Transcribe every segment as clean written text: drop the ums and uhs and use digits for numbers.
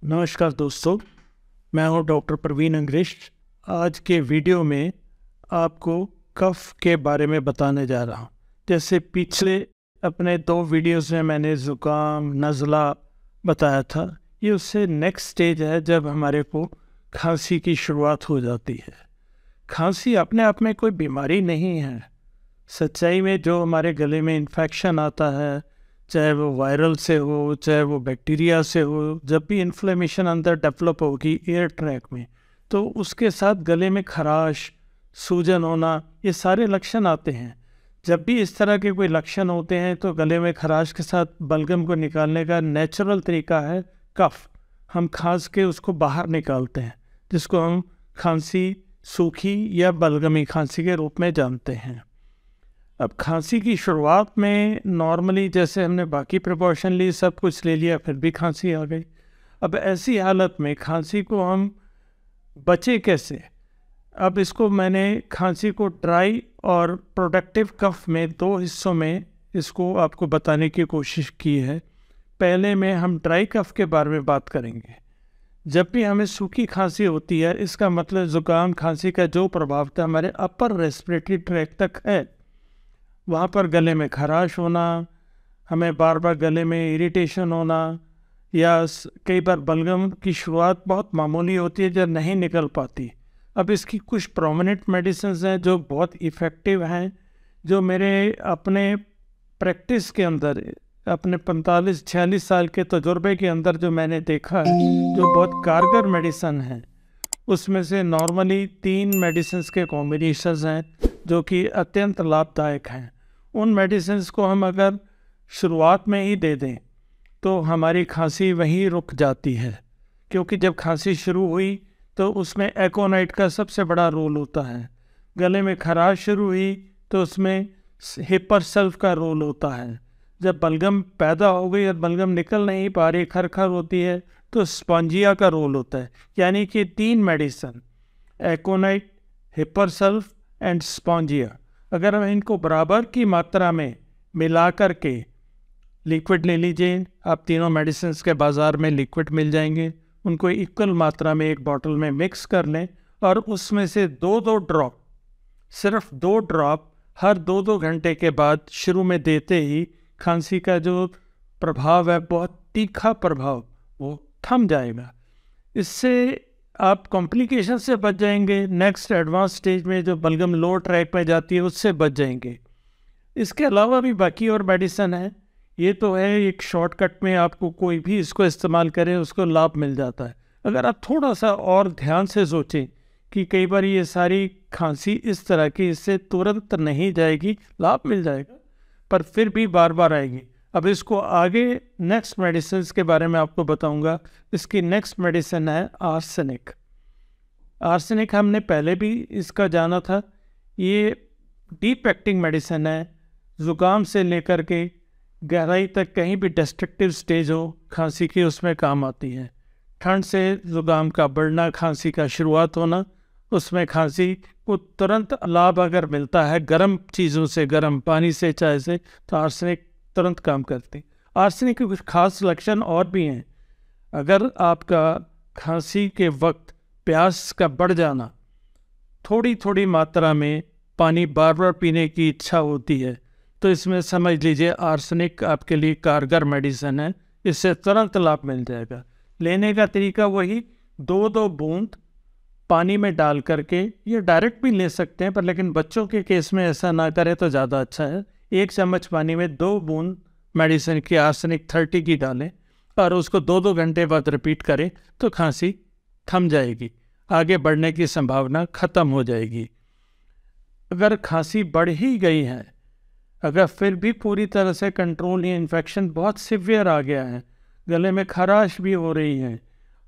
नमस्कार दोस्तों, मैं हूं डॉक्टर प्रवीण अंग्रेश। आज के वीडियो में आपको कफ के बारे में बताने जा रहा हूं। जैसे पिछले अपने 2 वीडियोस में मैंने ज़ुकाम, नज़ला बताया था, ये उससे नेक्स्ट स्टेज है जब हमारे को खांसी की शुरुआत हो जाती है। खांसी अपने आप में कोई बीमारी नहीं है। सच्चाई में जो हमारे गले में इन्फेक्शन आता है, चाहे वो वायरल से हो, चाहे वो बैक्टीरिया से हो, जब भी इन्फ्लेमेशन अंदर डेवलप होगी एयर ट्रैक में, तो उसके साथ गले में खराश, सूजन होना, ये सारे लक्षण आते हैं। जब भी इस तरह के कोई लक्षण होते हैं तो गले में खराश के साथ बलगम को निकालने का नेचुरल तरीका है कफ। हम खांस के उसको बाहर निकालते हैं, जिसको हम खांसी सूखी या बलगमी खांसी के रूप में जानते हैं। अब खांसी की शुरुआत में नॉर्मली जैसे हमने बाकी प्रिकॉशन ली, सब कुछ ले लिया, फिर भी खांसी आ गई। अब ऐसी हालत में खांसी को हम बचे कैसे? अब इसको मैंने खांसी को ड्राई और प्रोडक्टिव कफ में 2 हिस्सों में इसको आपको बताने की कोशिश की है। पहले में हम ड्राई कफ के बारे में बात करेंगे। जब भी हमें सूखी खांसी होती है, इसका मतलब ज़ुकाम खांसी का जो प्रभाव था हमारे अपर रेस्पिरेटरी ट्रैक तक है। वहाँ पर गले में खराश होना, हमें बार बार गले में इरिटेशन होना, या कई बार बलगम की शुरुआत बहुत मामूली होती है जो नहीं निकल पाती। अब इसकी कुछ प्रोमिनेंट मेडिसिन्स हैं जो बहुत इफ़ेक्टिव हैं, जो मेरे अपने प्रैक्टिस के अंदर, अपने 45-46 साल के तजुर्बे के अंदर जो मैंने देखा है, जो बहुत कारगर मेडिसन हैं। उसमें से नॉर्मली 3 मेडिसिन्स के कॉम्बिनेशंस हैं जो कि अत्यंत लाभदायक हैं। उन मेडिसिन्स को हम अगर शुरुआत में ही दे दें तो हमारी खांसी वहीं रुक जाती है, क्योंकि जब खांसी शुरू हुई तो उसमें एकोनाइट का सबसे बड़ा रोल होता है। गले में खराश शुरू हुई तो उसमें हिपर सल्फ का रोल होता है। जब बलगम पैदा हो गई और बलगम निकल नहीं पा रही, खरखर होती है, तो स्पॉन्जिया का रोल होता है। यानी कि 3 medicine, aconite, hepar sulph and spongia, अगर हम इनको बराबर की मात्रा में मिला करके लिक्विड ले लीजिए। आप तीनों मेडिसिन के बाज़ार में लिक्विड मिल जाएंगे, उनको इक्वल मात्रा में एक बॉटल में मिक्स कर लें और उसमें से 2-2 ड्रॉप, सिर्फ 2 ड्रॉप हर 2-2 घंटे के बाद शुरू में देते ही खांसी का जो प्रभाव है, बहुत तीखा प्रभाव, वो थम जाएगा। इससे आप कॉम्प्लिकेशन से बच जाएंगे। नेक्स्ट एडवांस स्टेज में जो बलगम लो ट्रैक में जाती है उससे बच जाएंगे। इसके अलावा भी बाकी और मेडिसिन है। ये तो है एक शॉर्टकट में आपको कोई भी इसको इस्तेमाल करें उसको लाभ मिल जाता है। अगर आप थोड़ा सा और ध्यान से सोचें कि कई बार ये सारी खांसी इस तरह की, इससे तुरंत नहीं जाएगी, लाभ मिल जाएगा, पर फिर भी बार बार आएगी। अब इसको आगे नेक्स्ट मेडिसिन के बारे में आपको बताऊंगा। इसकी नेक्स्ट मेडिसिन है आर्सेनिक। आर्सेनिक हमने पहले भी इसका जाना था। ये डीप एक्टिंग मेडिसिन है। ज़ुकाम से लेकर के गहराई तक कहीं भी डिस्ट्रक्टिव स्टेज हो खांसी की, उसमें काम आती है। ठंड से ज़ुकाम का बढ़ना, खांसी का शुरुआत होना, उसमें खांसी को तुरंत लाभ अगर मिलता है गर्म चीज़ों से, गर्म पानी से, चाय से, तो आर्सेनिक तुरंत काम करती। आर्सेनिक के कुछ खास लक्षण और भी हैं। अगर आपका खांसी के वक्त प्यास का बढ़ जाना, थोड़ी थोड़ी मात्रा में पानी बार बार पीने की इच्छा होती है, तो इसमें समझ लीजिए आर्सेनिक आपके लिए कारगर मेडिसिन है। इससे तुरंत लाभ मिल जाएगा। लेने का तरीका वही, 2-2 बूंद पानी में डाल करके, ये डायरेक्ट भी ले सकते हैं, पर लेकिन बच्चों के केस में ऐसा ना करें तो ज़्यादा अच्छा है। 1 चम्मच पानी में 2 बूंद मेडिसिन की, आर्सेनिक 30 की डालें और उसको 2-2 घंटे बाद रिपीट करें तो खांसी थम जाएगी, आगे बढ़ने की संभावना ख़त्म हो जाएगी। अगर खांसी बढ़ ही गई है, अगर फिर भी पूरी तरह से कंट्रोल, ये इन्फेक्शन बहुत सीवियर आ गया है, गले में खराश भी हो रही है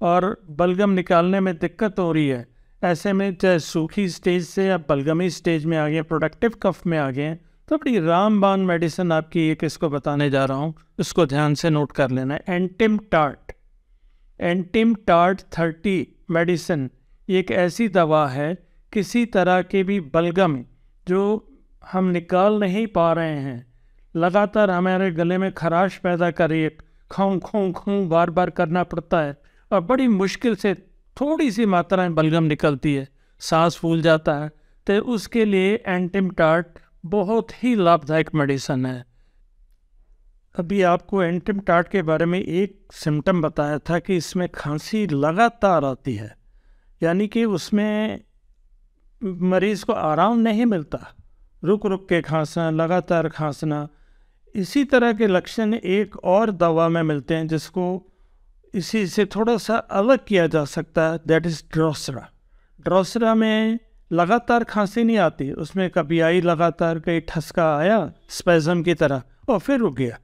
और बलगम निकालने में दिक्कत हो रही है, ऐसे में चाहे सूखी स्टेज से या बलगमी स्टेज में आ गए, प्रोडक्टिव कफ में आ गए, तो बड़ी रामबाण मेडिसिन आपकी एक इसको बताने जा रहा हूँ, इसको ध्यान से नोट कर लेना है। एंटिम-टार्ट। एंटिम-टार्ट 30 मेडिसिन एक ऐसी दवा है, किसी तरह के भी बलगम जो हम निकाल नहीं पा रहे हैं, लगातार हमारे गले में खराश पैदा कर रही है, खाऊं खाऊं खाऊं बार बार करना पड़ता है, और बड़ी मुश्किल से थोड़ी सी मात्रा में बलगम निकलती है, सांस फूल जाता है, तो उसके लिए एंटिमटाट बहुत ही लाभदायक मेडिसिन है। अभी आपको एंटिमटाट के बारे में एक सिम्टम बताया था कि इसमें खांसी लगातार आती है, यानी कि उसमें मरीज़ को आराम नहीं मिलता, रुक रुक के खांसना, लगातार खांसना। इसी तरह के लक्षण एक और दवा में मिलते हैं जिसको इसी से थोड़ा सा अलग किया जा सकता है, दैट इज़ ड्रोसरा। ड्रोसरा में लगातार खांसी नहीं आती, उसमें कभी आई लगातार, कहीं ठसका आया स्पेज़म की तरह और फिर रुक गया।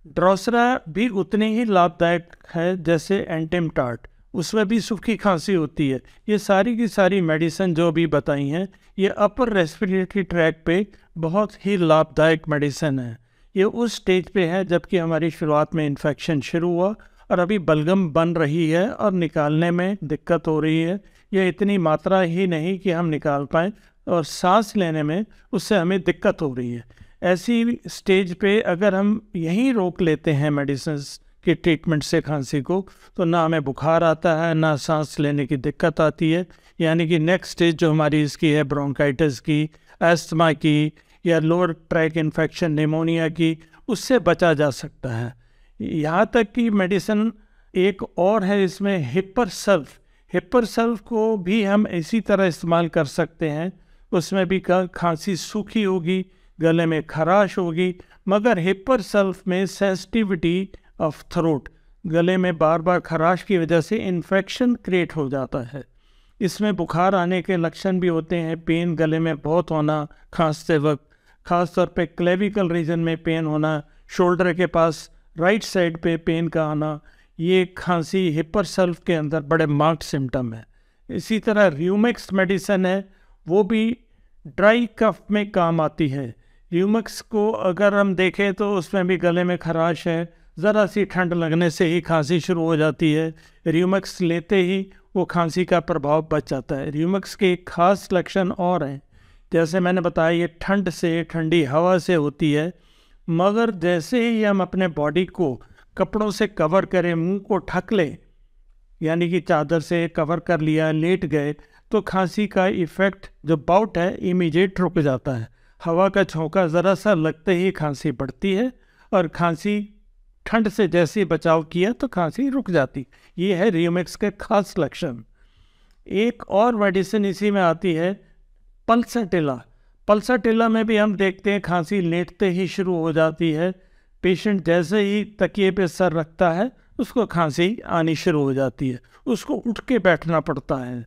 ड्रोसरा भी उतनी ही लाभदायक है जैसे एंटिमटाट, उसमें भी सूखी खांसी होती है। ये सारी की सारी मेडिसिन जो भी बताई हैं, ये अपर रेस्पिरेटरी ट्रैक पे बहुत ही लाभदायक मेडिसिन है। ये उस स्टेज पे है जबकि हमारी शुरुआत में इन्फेक्शन शुरू हुआ और अभी बलगम बन रही है और निकालने में दिक्कत हो रही है। ये इतनी मात्रा ही नहीं कि हम निकाल पाएँ, और सांस लेने में उससे हमें दिक्कत हो रही है। ऐसी स्टेज पे अगर हम यहीं रोक लेते हैं मेडिसिन के ट्रीटमेंट से खांसी को, तो ना हमें बुखार आता है, ना सांस लेने की दिक्कत आती है। यानी कि नेक्स्ट स्टेज जो हमारी इसकी है, ब्रोंकाइटिस की, अस्थमा की, या लोअर ट्रैक इन्फेक्शन, निमोनिया की, उससे बचा जा सकता है। यहाँ तक कि मेडिसिन एक और है इसमें, हिप्परसल्फ। हिप्परसल्फ को भी हम इसी तरह इस्तेमाल कर सकते हैं। उसमें भी खांसी सूखी होगी, गले में खराश होगी, मगर हिप्परसल्फ में सेंसिटिविटी ऑफ थ्रोट, गले में बार बार खराश की वजह से इन्फेक्शन क्रिएट हो जाता है। इसमें बुखार आने के लक्षण भी होते हैं, पेन गले में बहुत होना खांसते वक्त, खास तौर पे क्लेविकल रीजन में पेन होना, शोल्डर के पास राइट साइड पे पेन का आना, ये खांसी हिप्परसल्फ के अंदर बड़े मार्क्ड सिम्टम है। इसी तरह र्यूमेक्स मेडिसिन है, वो भी ड्राई कफ में काम आती है। र्यूमेक्स को अगर हम देखें तो उसमें भी गले में खराश है, ज़रा सी ठंड लगने से ही खांसी शुरू हो जाती है। र्यूमेक्स लेते ही वो खांसी का प्रभाव बच जाता है। र्यूमेक्स के एक खास लक्षण और हैं, जैसे मैंने बताया ये ठंड से, ठंडी हवा से होती है, मगर जैसे ही हम अपने बॉडी को कपड़ों से कवर करें, मुंह को ढक लें, यानी कि चादर से कवर कर लिया, लेट गए, तो खांसी का इफ़ेक्ट जो बाउट है इमीडिएट रुक जाता है। हवा का झोंका ज़रा सा लगते ही खांसी बढ़ती है, और खांसी ठंड से जैसे बचाव किया तो खांसी रुक जाती। ये है र्यूमेक्स के खास लक्षण। एक और मेडिसिन इसी में आती है, पल्साटिला। पल्साटिला में भी हम देखते हैं खांसी लेटते ही शुरू हो जाती है। पेशेंट जैसे ही तकिए पे सर रखता है उसको खांसी आनी शुरू हो जाती है, उसको उठ के बैठना पड़ता है।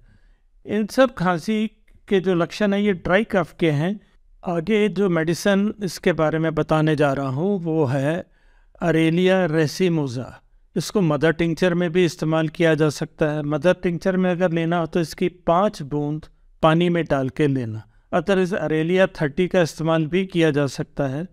इन सब खांसी के जो लक्षण हैं ये ड्राई कफ के हैं। आगे जो मेडिसिन इसके बारे में बताने जा रहा हूँ वो है अरेलिया रेसिमोसा। इसको मदर टिंचर में भी इस्तेमाल किया जा सकता है। मदर टिंचर में अगर लेना हो तो इसकी 5 बूंद पानी में डाल के लेना। अदरवाइज अरेलिया 30 का इस्तेमाल भी किया जा सकता है।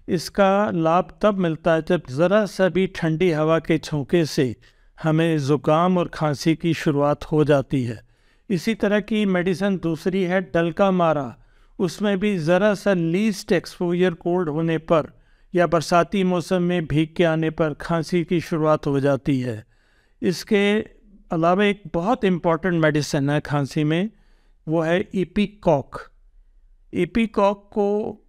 इसका लाभ तब मिलता है जब ज़रा सा भी ठंडी हवा के झोंके से हमें ज़ुकाम और खांसी की शुरुआत हो जाती है। इसी तरह की मेडिसिन दूसरी है डल्का मारा। उसमें भी ज़रा सा लीस्ट एक्सपोजर कोल्ड होने पर या बरसाती मौसम में भीग के आने पर खांसी की शुरुआत हो जाती है। इसके अलावा एक बहुत इम्पॉर्टेंट मेडिसिन है खांसी में, वो है इपीकॉक। इपीकॉक को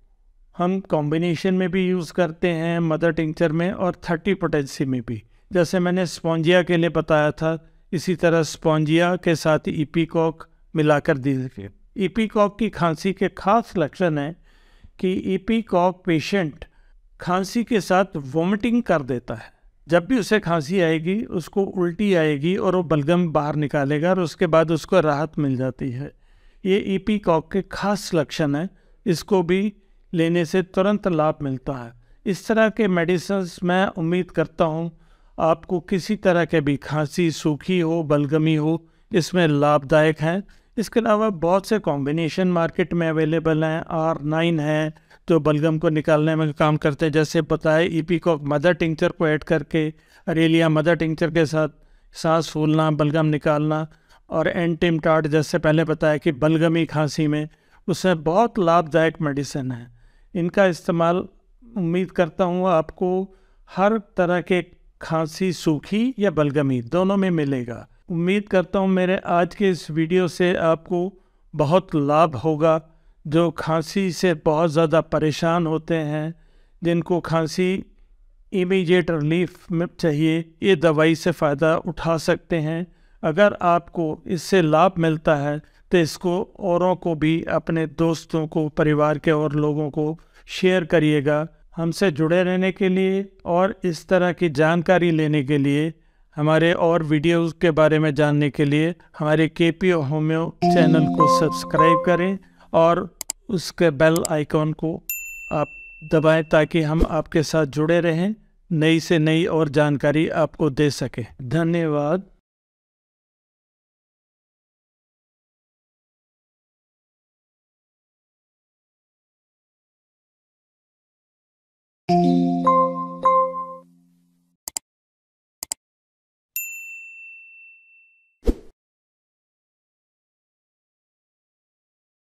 हम कॉम्बिनेशन में भी यूज़ करते हैं, मदर टिंचर में और 30 पोटेंसी में भी। जैसे मैंने स्पॉन्जिया के लिए बताया था, इसी तरह स्पॉन्जिया के साथ इपीकॉक मिलाकर दीजिए। इपीकॉक की खांसी के खास लक्षण हैं कि इपीकॉक पेशेंट खांसी के साथ वोमिटिंग कर देता है। जब भी उसे खांसी आएगी उसको उल्टी आएगी और वो बलगम बाहर निकालेगा और उसके बाद उसको राहत मिल जाती है। ये इपीकॉक के खास लक्षण है, इसको भी लेने से तुरंत लाभ मिलता है। इस तरह के मेडिसिन्स मैं उम्मीद करता हूँ आपको किसी तरह के भी खांसी, सूखी हो, बलगमी हो, इसमें लाभदायक हैं। इसके अलावा बहुत से कॉम्बिनेशन मार्केट में अवेलेबल हैं। R9 है जो बलगम को निकालने में काम करते हैं, जैसे बताए इपीकॉक मदर टिंचर को ऐड करके, अरेलिया मदर टिंचर के साथ सांस फूलना, बलगम निकालना, और एंटिमटाट जैसे पहले बताया कि बलगमी खांसी में, उससे बहुत लाभदायक मेडिसिन है। इनका इस्तेमाल उम्मीद करता हूँ आपको हर तरह के खांसी सूखी या बलगमी दोनों में मिलेगा। उम्मीद करता हूँ मेरे आज के इस वीडियो से आपको बहुत लाभ होगा। जो खांसी से बहुत ज़्यादा परेशान होते हैं, जिनको खांसी इमीडिएट रिलीफ में चाहिए, ये दवाई से फ़ायदा उठा सकते हैं। अगर आपको इससे लाभ मिलता है तो इसको औरों को भी, अपने दोस्तों को, परिवार के और लोगों को शेयर करिएगा। हमसे जुड़े रहने के लिए और इस तरह की जानकारी लेने के लिए, हमारे और वीडियोस के बारे में जानने के लिए हमारे केपीओ होम्यो चैनल को सब्सक्राइब करें और उसके बेल आइकॉन को आप दबाएं ताकि हम आपके साथ जुड़े रहें, नई से नई और जानकारी आपको दे सकें। धन्यवाद।